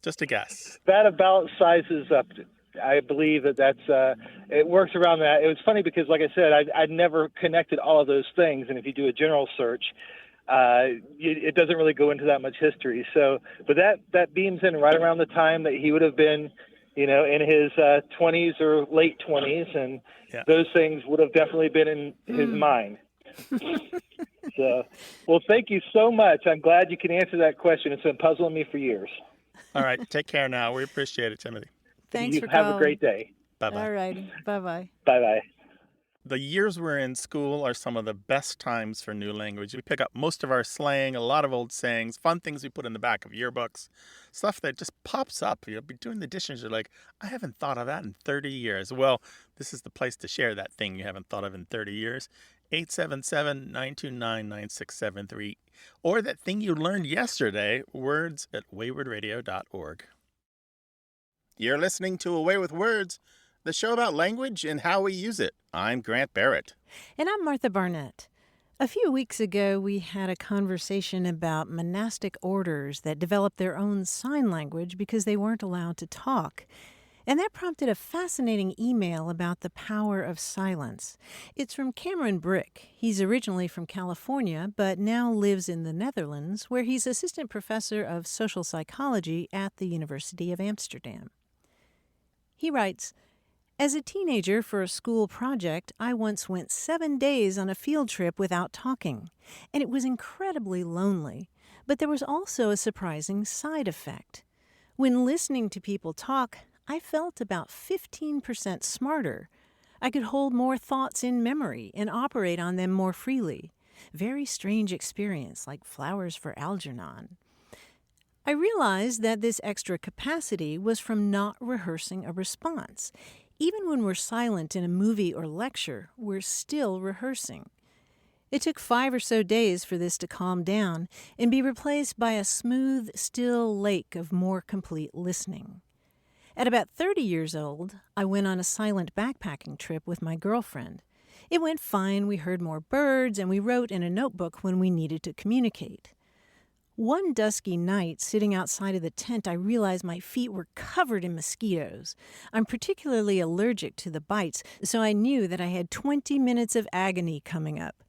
Speaker 1: Just a guess.
Speaker 8: That about sizes up. I believe that's it works around that. It was funny because, like I said, I'd never connected all of those things, and if you do a general search, it doesn't really go into that much history. So, but that beams in right around the time that he would have been, in his 20s or late 20s, and
Speaker 1: Yeah.
Speaker 8: those things would have definitely been in his mind. So, well, thank you so much. I'm glad you can answer that question. It's been puzzling me for years.
Speaker 1: All right, take care now. We appreciate it, Timothy.
Speaker 2: Thanks
Speaker 8: You
Speaker 2: for
Speaker 8: have
Speaker 2: calling.
Speaker 8: a great day.
Speaker 1: Bye-bye.
Speaker 2: All righty. Bye-bye.
Speaker 8: Bye-bye.
Speaker 1: The years we're in school are some of the best times for new language. We pick up most of our slang, a lot of old sayings, fun things we put in the back of yearbooks, stuff that just pops up. You'll be doing the dishes, you're like, I haven't thought of that in 30 years. Well, this is the place to share that thing you haven't thought of in 30 years. 877-929-9673. Or that thing you learned yesterday, words@waywardradio.org. You're listening to Away with Words, the show about language and how we use it. I'm Grant Barrett.
Speaker 2: And I'm Martha Barnett. A few weeks ago, we had a conversation about monastic orders that developed their own sign language because they weren't allowed to talk. And that prompted a fascinating email about the power of silence. It's from Cameron Brick. He's originally from California, but now lives in the Netherlands, where he's assistant professor of social psychology at the University of Amsterdam. He writes, as a teenager for a school project, I once went 7 days on a field trip without talking, and it was incredibly lonely. But there was also a surprising side effect. When listening to people talk, I felt about 15% smarter. I could hold more thoughts in memory and operate on them more freely. Very strange experience, like flowers for Algernon. I realized that this extra capacity was from not rehearsing a response. Even when we're silent in a movie or lecture, we're still rehearsing. It took 5 or so days for this to calm down and be replaced by a smooth, still lake of more complete listening. At about 30 years old, I went on a silent backpacking trip with my girlfriend. It went fine. We heard more birds, and we wrote in a notebook when we needed to communicate. One dusky night, sitting outside of the tent, I realized my feet were covered in mosquitoes. I'm particularly allergic to the bites, so I knew that I had 20 minutes of agony coming up.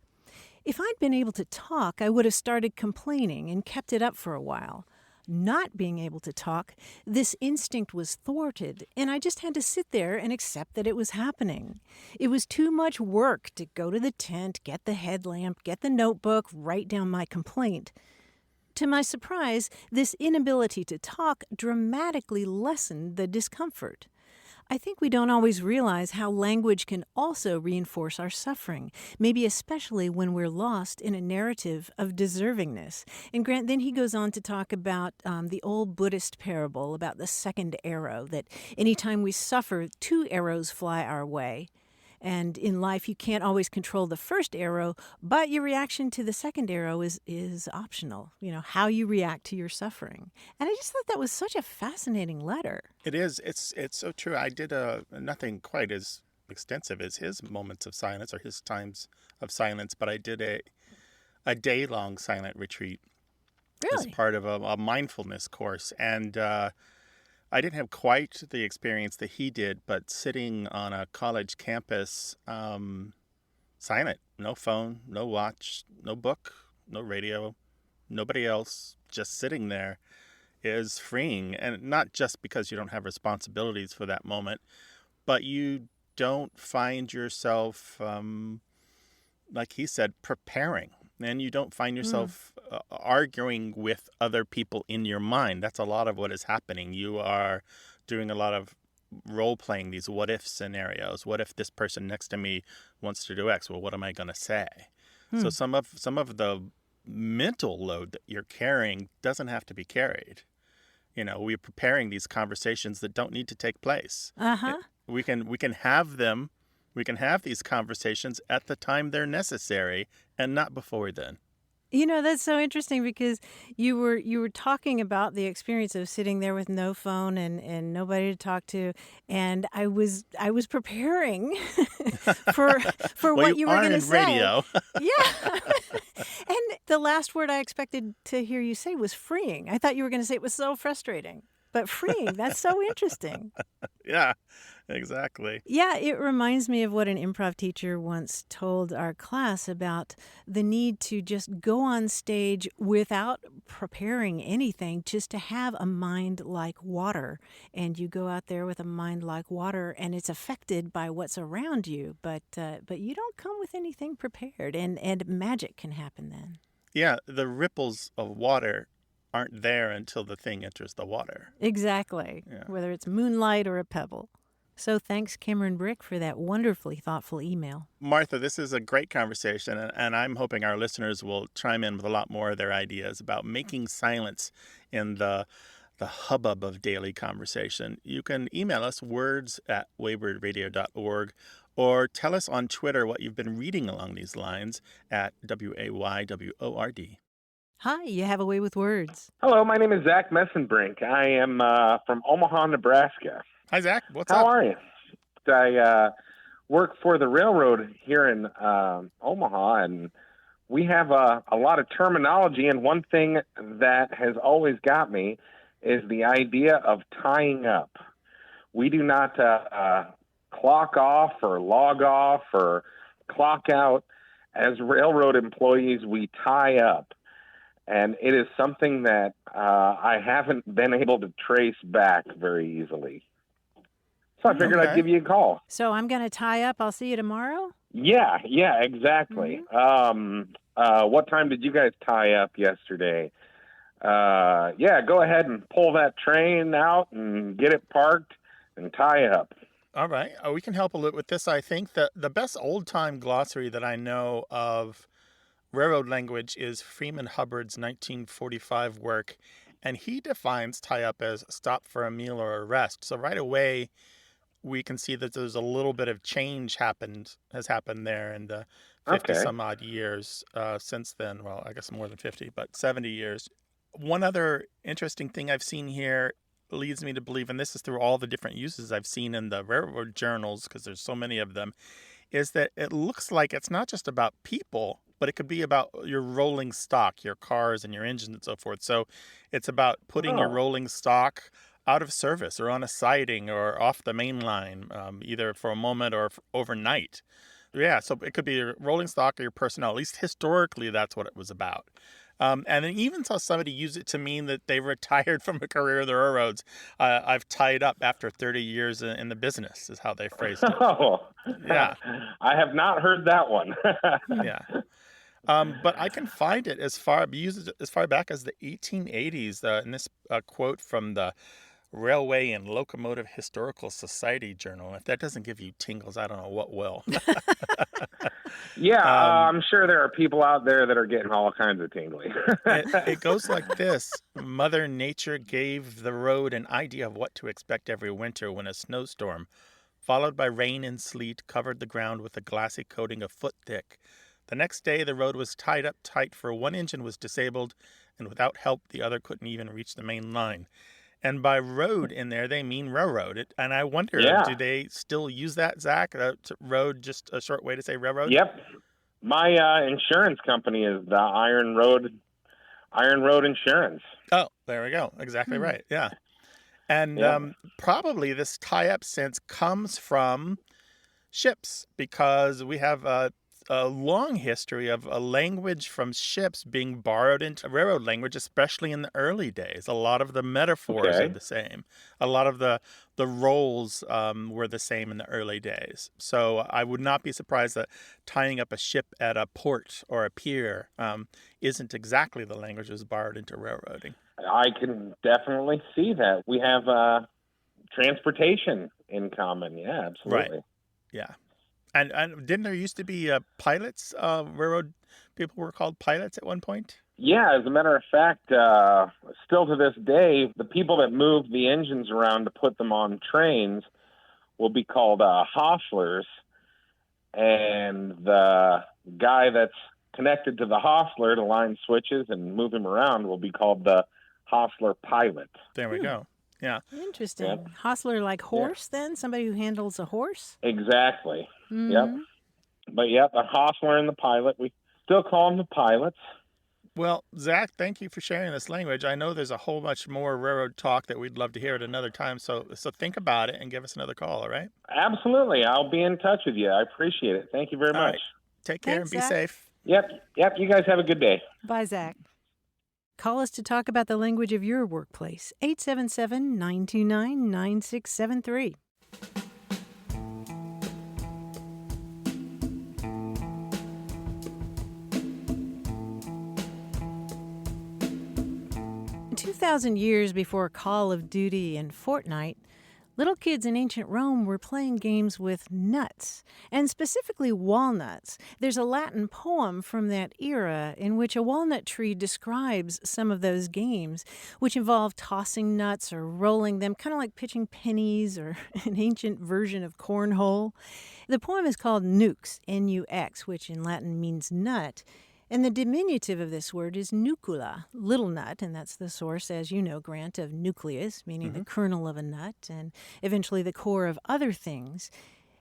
Speaker 2: If I'd been able to talk, I would have started complaining and kept it up for a while. Not being able to talk, this instinct was thwarted, and I just had to sit there and accept that it was happening. It was too much work to go to the tent, get the headlamp, get the notebook, write down my complaint. To my surprise, this inability to talk dramatically lessened the discomfort. I think we don't always realize how language can also reinforce our suffering, maybe especially when we're lost in a narrative of deservingness. And Grant, then he goes on to talk about the old Buddhist parable about the second arrow, that anytime we suffer, two arrows fly our way. And in life, you can't always control the first arrow, but your reaction to the second arrow is optional, how you react to your suffering. And I just thought that was such a fascinating letter.
Speaker 1: It is. It's so true. I did nothing quite as extensive as his moments of silence or his times of silence, but I did a day-long silent retreat as
Speaker 2: Really?
Speaker 1: part of a mindfulness course. And I didn't have quite the experience that he did, but sitting on a college campus, silent, no phone, no watch, no book, no radio, nobody else, just sitting there is freeing. And not just because you don't have responsibilities for that moment, but you don't find yourself, like he said, preparing. And you don't find yourself arguing with other people in your mind. That's a lot of what is happening. You are doing a lot of role-playing, these what-if scenarios. What if this person next to me wants to do X? Well, what am I going to say? So some of the mental load that you're carrying doesn't have to be carried. We're preparing these conversations that don't need to take place. We can have them. We can have these conversations at the time they're necessary and not before then.
Speaker 2: That's so interesting because you were talking about the experience of sitting there with no phone and nobody to talk to, and I was preparing for what you were going to say.
Speaker 1: Radio.
Speaker 2: Yeah. And the last word I expected to hear you say was freeing. I thought you were going to say it was so frustrating. But freeing, that's so interesting.
Speaker 1: Yeah, exactly.
Speaker 2: Yeah, it reminds me of what an improv teacher once told our class about the need to just go on stage without preparing anything, just to have a mind like water. And you go out there with a mind like water, and it's affected by what's around you, but you don't come with anything prepared, and magic can happen then.
Speaker 1: Yeah, the ripples of water aren't there until the thing enters the water.
Speaker 2: Exactly,
Speaker 1: Yeah.
Speaker 2: whether it's moonlight or a pebble. So thanks, Cameron Brick, for that wonderfully thoughtful email.
Speaker 1: Martha, this is a great conversation, and I'm hoping our listeners will chime in with a lot more of their ideas about making silence in the hubbub of daily conversation. You can email us words@waywordradio.org or tell us on Twitter what you've been reading along these lines at WAYWORD.
Speaker 2: Hi, you have a way with words.
Speaker 9: Hello, my name is Zach Messenbrink. I am from Omaha, Nebraska.
Speaker 1: Hi, Zach. What's
Speaker 9: How
Speaker 1: up?
Speaker 9: are you? I work for the railroad here in Omaha, and we have a lot of terminology, and one thing that has always got me is the idea of tying up. We do not clock off or log off or clock out. As railroad employees, we tie up. And it is something that I haven't been able to trace back very easily. So I figured I'd give you a call.
Speaker 2: So I'm going to tie up. I'll see you tomorrow?
Speaker 9: Yeah, exactly. What time did you guys tie up yesterday? Go ahead and pull that train out and get it parked and tie up.
Speaker 1: All right. We can help a little with this. I think that the best old-time glossary that I know of railroad language is Freeman Hubbard's 1945 work, and he defines tie up as stop for a meal or a rest. So right away, we can see that there's a little bit of change has happened there in the 50 some odd years since then. Well, I guess more than 50, but 70 years. One other interesting thing I've seen here leads me to believe, and this is through all the different uses I've seen in the railroad journals, because there's so many of them, is that it looks like it's not just about people, but it could be about your rolling stock, your cars and your engines and so forth. So it's about putting your rolling stock out of service or on a siding or off the main line, either for a moment or overnight. Yeah, so it could be your rolling stock or your personnel. At least historically, that's what it was about. And then even saw somebody use it to mean that they retired from a career in the railroads. I've tied up after 30 years in the business is how they phrased it.
Speaker 9: Oh,
Speaker 1: yeah.
Speaker 9: I have not heard that one.
Speaker 1: Yeah. But I can find it as far back as the 1880s. In this quote from the Railway and Locomotive Historical Society Journal. If that doesn't give you tingles, I don't know what will.
Speaker 9: Yeah, I'm sure there are people out there that are getting all kinds of tingling.
Speaker 1: It goes like this. Mother Nature gave the road an idea of what to expect every winter when a snowstorm, followed by rain and sleet, covered the ground with a glassy coating a foot thick. The next day, the road was tied up tight, for one engine was disabled, and without help, the other couldn't even reach the main line. And by road in there, they mean railroad. And I wonder, do they still use that, Zach? Road, just a short way to say railroad?
Speaker 9: Yep. My insurance company is the Iron Road Insurance.
Speaker 1: Oh, there we go. Exactly right. Yeah. And probably this tie-up sense comes from ships, because we have a long history of a language from ships being borrowed into railroad language, especially in the early days. A lot of the metaphors are the same. A lot of the roles were the same in the early days. So I would not be surprised that tying up a ship at a port or a pier isn't exactly the language that was borrowed into railroading.
Speaker 9: I can definitely see that. We have transportation in common. Yeah, absolutely.
Speaker 1: Right. Yeah. And didn't there used to be pilots? Railroad people were called pilots at one point?
Speaker 9: Yeah, as a matter of fact, still to this day, the people that move the engines around to put them on trains will be called hostlers. And the guy that's connected to the hostler to line switches and move him around will be called the hostler pilot.
Speaker 1: There we go. Yeah.
Speaker 2: Interesting.
Speaker 9: Yep.
Speaker 2: Hostler like horse then? Somebody who handles a horse?
Speaker 9: Exactly.
Speaker 2: Mm-hmm.
Speaker 9: Yep. But the hostler and the pilot, we still call them the pilots.
Speaker 1: Well, Zach, thank you for sharing this language. I know there's a whole much more railroad talk that we'd love to hear at another time. So think about it and give us another call, all right?
Speaker 9: Absolutely. I'll be in touch with you. I appreciate it. Thank you very much.
Speaker 1: Right. Take care
Speaker 2: Thanks,
Speaker 1: and be
Speaker 2: Zach.
Speaker 1: safe.
Speaker 9: Yep. You guys have a good day.
Speaker 2: Bye, Zach. Call us to talk about the language of your workplace. 877-929-9673. In 2,000 years before Call of Duty and Fortnite, little kids in ancient Rome were playing games with nuts, and specifically walnuts. There's a Latin poem from that era in which a walnut tree describes some of those games, which involve tossing nuts or rolling them, kind of like pitching pennies or an ancient version of cornhole. The poem is called Nux, N-U-X, which in Latin means nut. And the diminutive of this word is nucula, little nut, and that's the source, as you know, Grant, of nucleus, meaning the kernel of a nut, and eventually the core of other things.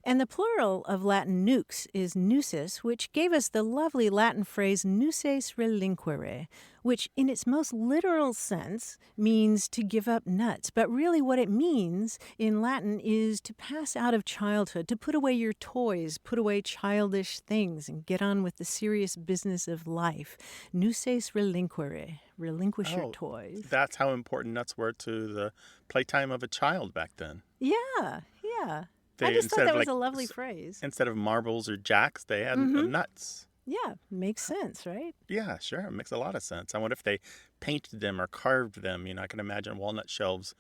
Speaker 2: And the plural of Latin nux is nuces, which gave us the lovely Latin phrase nuces relinquere, which in its most literal sense means to give up nuts. But really what it means in Latin is to pass out of childhood, to put away your toys, put away childish things, and get on with the serious business of life. Nuces relinquere, relinquish your toys.
Speaker 1: That's how important nuts were to the playtime of a child back then.
Speaker 2: Yeah. I just thought that was a lovely phrase.
Speaker 1: Instead of marbles or jacks, they had nuts.
Speaker 2: Yeah, makes sense, right?
Speaker 1: Yeah, sure. It makes a lot of sense. I wonder if they painted them or carved them. I can imagine walnut shelves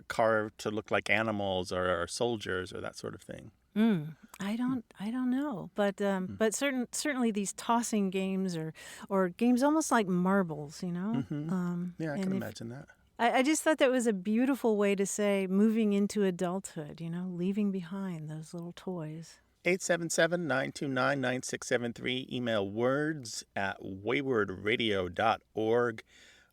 Speaker 1: carved to look like animals or soldiers or that sort of thing.
Speaker 2: I don't know, but certainly these tossing games or games almost like marbles,
Speaker 1: Yeah, I can imagine that.
Speaker 2: I just thought that was a beautiful way to say moving into adulthood, leaving behind those little toys.
Speaker 1: 877-929-9673. Email words@waywardradio.org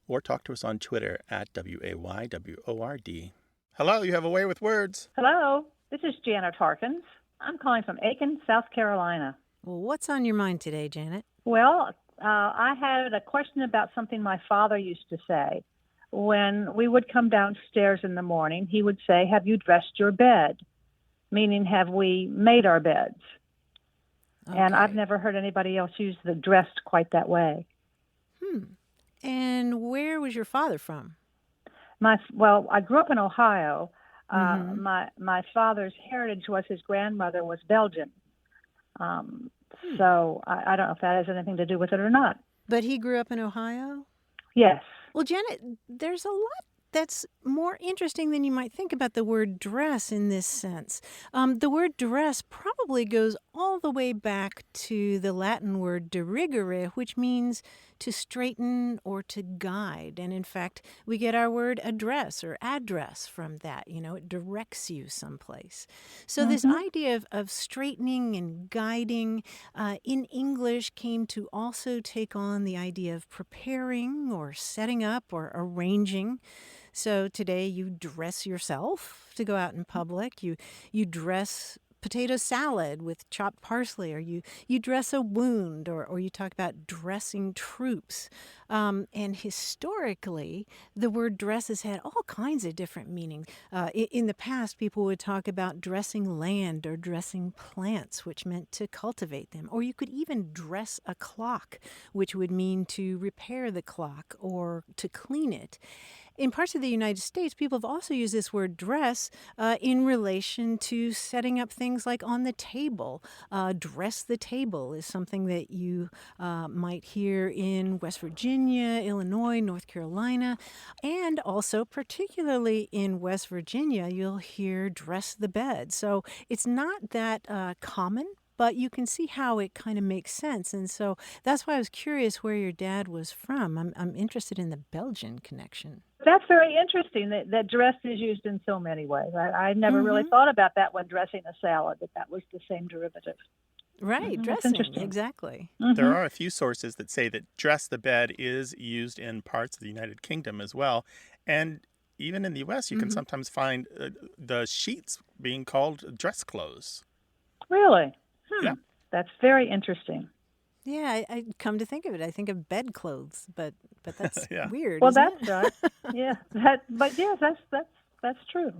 Speaker 1: or talk to us on Twitter @WAYWORD. Hello, you have a way with words.
Speaker 10: Hello, this is Janet Harkins. I'm calling from Aiken, South Carolina.
Speaker 2: Well, what's on your mind today, Janet?
Speaker 10: Well, I had a question about something my father used to say. When we would come downstairs in the morning, he would say, "Have you dressed your bed?" Meaning, have we made our beds? Okay. And I've never heard anybody else use the dressed quite that way.
Speaker 2: And where was your father from?
Speaker 10: Well, I grew up in Ohio. My father's heritage was his grandmother was Belgian. So I don't know if that has anything to do with it or not.
Speaker 2: But he grew up in Ohio?
Speaker 10: Yes.
Speaker 2: Well, Janet, there's a lot that's more interesting than you might think about the word dress in this sense. The word dress probably goes all the way back to the Latin word dirigere, which means to straighten or to guide. And in fact, we get our word address or address from that. It directs you someplace. So this idea of straightening and guiding in English came to also take on the idea of preparing or setting up or arranging. So today you dress yourself to go out in public. You dress potato salad with chopped parsley, or you dress a wound, or you talk about dressing troops. And historically, the word dress has had all kinds of different meanings. In the past, people would talk about dressing land or dressing plants, which meant to cultivate them. Or you could even dress a clock, which would mean to repair the clock or to clean it. In parts of the United States, people have also used this word dress in relation to setting up things like on the table. Dress the table is something that you might hear in West Virginia, Illinois, North Carolina, and also particularly in West Virginia, you'll hear dress the bed. So it's not that common, but you can see how it kind of makes sense. And so that's why I was curious where your dad was from. I'm interested in the Belgian connection.
Speaker 10: That's very interesting that dress is used in so many ways. I never really thought about that when dressing a salad, that was the same derivative.
Speaker 2: Right,
Speaker 10: That's
Speaker 2: dressing,
Speaker 10: interesting.
Speaker 2: exactly.
Speaker 1: There are a few sources that say that dress the bed is used in parts of the United Kingdom as well. And even in the U.S., you can sometimes find the sheets being called dress clothes.
Speaker 10: Really?
Speaker 1: Yeah.
Speaker 10: That's very interesting.
Speaker 2: Yeah, I come to think of it, I think of bedclothes, but that's weird.
Speaker 10: Well,
Speaker 2: isn't
Speaker 10: that's
Speaker 2: it?
Speaker 10: right. Yeah, but yes, that's true.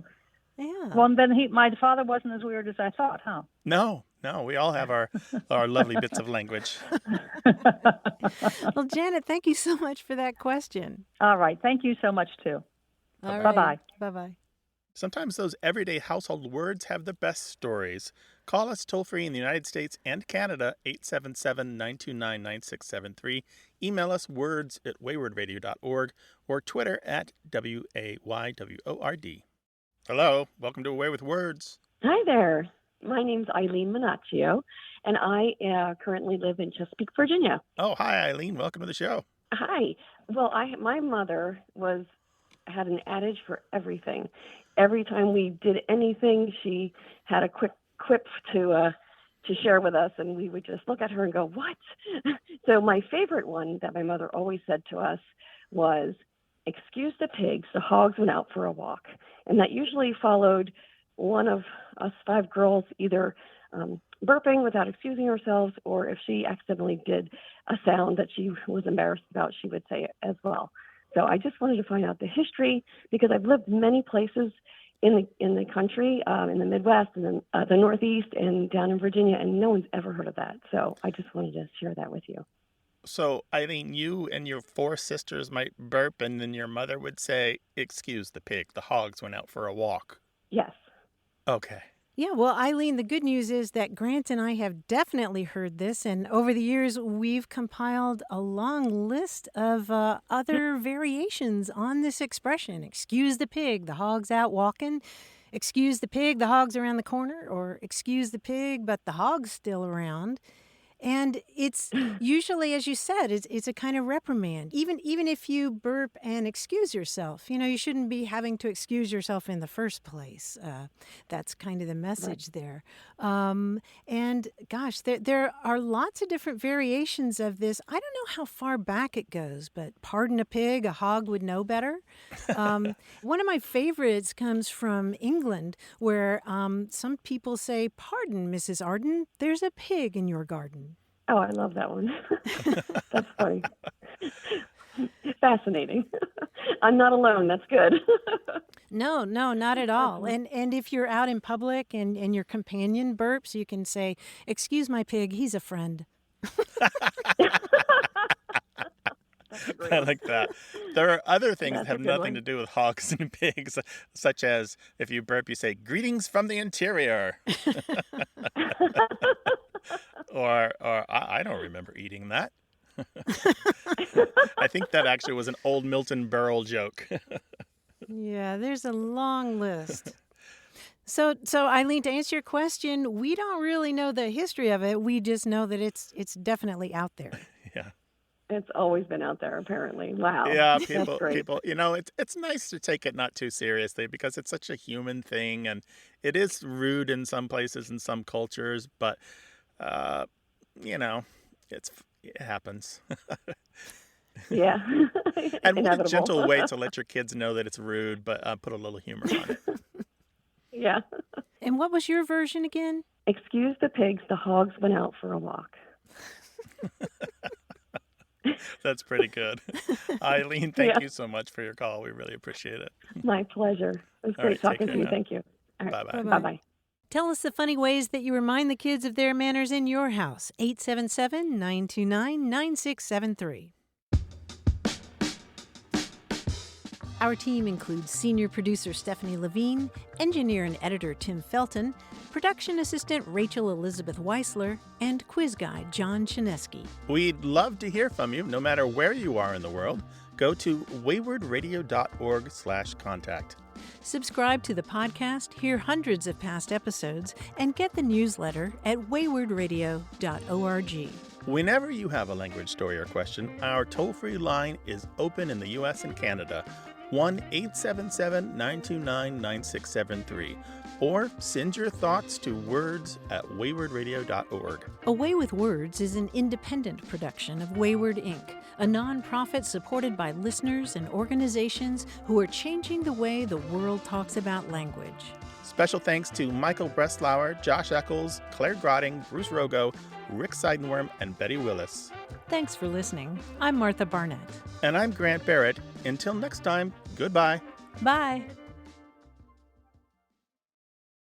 Speaker 2: Yeah.
Speaker 10: Well, and then my father wasn't as weird as I thought, huh?
Speaker 1: No, we all have our lovely bits of language.
Speaker 2: Well, Janet, thank you so much for that question.
Speaker 10: All right. Thank you so much, too.
Speaker 2: All right.
Speaker 10: Bye-bye.
Speaker 2: Bye-bye.
Speaker 1: Sometimes those everyday household words have the best stories. Call us toll-free in the United States and Canada, 877-929-9673. Email us words@waywordradio.org or Twitter @WAYWORD. Hello, welcome to Away with Words.
Speaker 11: Hi there. My name's Eileen Minaccio, and I currently live in Chesapeake, Virginia.
Speaker 1: Oh, hi, Eileen. Welcome to the show.
Speaker 11: Hi. Well, my mother had an adage for everything. Every time we did anything, she had a quick quip to share with us, and we would just look at her and go, "What?" So my favorite one that my mother always said to us was, "Excuse the pigs, the hogs went out for a walk." And that usually followed one of us 5 girls either burping without excusing ourselves, or if she accidentally did a sound that she was embarrassed about, she would say it as well. So I just wanted to find out the history, because I've lived many places in the country, in the Midwest and then the Northeast and down in Virginia, and no one's ever heard of that. So I just wanted to share that with you.
Speaker 1: So, Eileen, you and your 4 sisters might burp, and then your mother would say, "Excuse the pig, the hogs went out for a walk."
Speaker 11: Yes.
Speaker 1: Okay.
Speaker 2: Yeah, well, Eileen, the good news is that Grant and I have definitely heard this, and over the years, we've compiled a long list of other variations on this expression. Excuse the pig, the hog's out walking. Excuse the pig, the hog's around the corner. Or excuse the pig, but the hog's still around. And it's usually, as you said, it's a kind of reprimand. Even if you burp and excuse yourself, you shouldn't be having to excuse yourself in the first place. That's kind of the message there. And gosh, there are lots of different variations of this. I don't know how far back it goes, but pardon a pig, a hog would know better. One of my favorites comes from England, where some people say, "Pardon, Mrs. Arden, there's a pig in your garden."
Speaker 11: Oh, I love that one. That's funny. Fascinating. I'm not alone. That's good.
Speaker 2: No, not at all. And if you're out in public and your companion burps, you can say, "Excuse my pig, he's a friend."
Speaker 1: I like that. There are other things that
Speaker 11: That's a
Speaker 1: have
Speaker 11: good
Speaker 1: nothing
Speaker 11: one.
Speaker 1: to do with hogs and pigs, such as if you burp, you say, "Greetings from the interior." Or I don't remember eating that. I think that actually was an old Milton Berle joke.
Speaker 2: Yeah, there's a long list. So Eileen, to answer your question, we don't really know the history of it. We just know that it's definitely out there.
Speaker 1: Yeah.
Speaker 11: It's always been out there, apparently. Wow.
Speaker 1: Yeah,
Speaker 11: That's great.
Speaker 1: people, it's nice to take it not too seriously because it's such a human thing, and it is rude in some places and some cultures, but it happens.
Speaker 11: Yeah.
Speaker 1: And what a
Speaker 11: Inevitable.
Speaker 1: gentle way to let your kids know that it's rude, but put a little humor on it.
Speaker 11: Yeah.
Speaker 2: And what was your version again?
Speaker 11: Excuse the pigs, the hogs went out for a walk.
Speaker 1: That's pretty good. Eileen, thank you so much for your call. We really appreciate it.
Speaker 11: My pleasure. It was
Speaker 1: All
Speaker 11: great
Speaker 1: right, take
Speaker 11: talking to
Speaker 1: care
Speaker 11: you.
Speaker 1: now.
Speaker 11: Thank you. All right.
Speaker 1: Bye-bye.
Speaker 11: Bye-bye.
Speaker 2: Tell us the funny ways that you remind the kids of their manners in your house. 877-929-9673. Our team includes senior producer Stephanie Levine, engineer and editor Tim Felton, production assistant Rachel Elizabeth Weisler, and quiz guide John Chinesky.
Speaker 1: We'd love to hear from you, no matter where you are in the world. Go to waywardradio.org/contact.
Speaker 2: Subscribe to the podcast, hear hundreds of past episodes, and get the newsletter at waywardradio.org.
Speaker 1: Whenever you have a language story or question, our toll-free line is open in the U.S. and Canada, 1-877-929-9673. Or send your thoughts to words@waywardradio.org.
Speaker 2: A Way with Words is an independent production of Wayward Inc., a nonprofit supported by listeners and organizations who are changing the way the world talks about language.
Speaker 1: Special thanks to Michael Breslauer, Josh Eccles, Claire Grotting, Bruce Rogo, Rick Seidenworm, and Betty Willis.
Speaker 2: Thanks for listening. I'm Martha Barnett.
Speaker 1: And I'm Grant Barrett. Until next time, goodbye.
Speaker 2: Bye.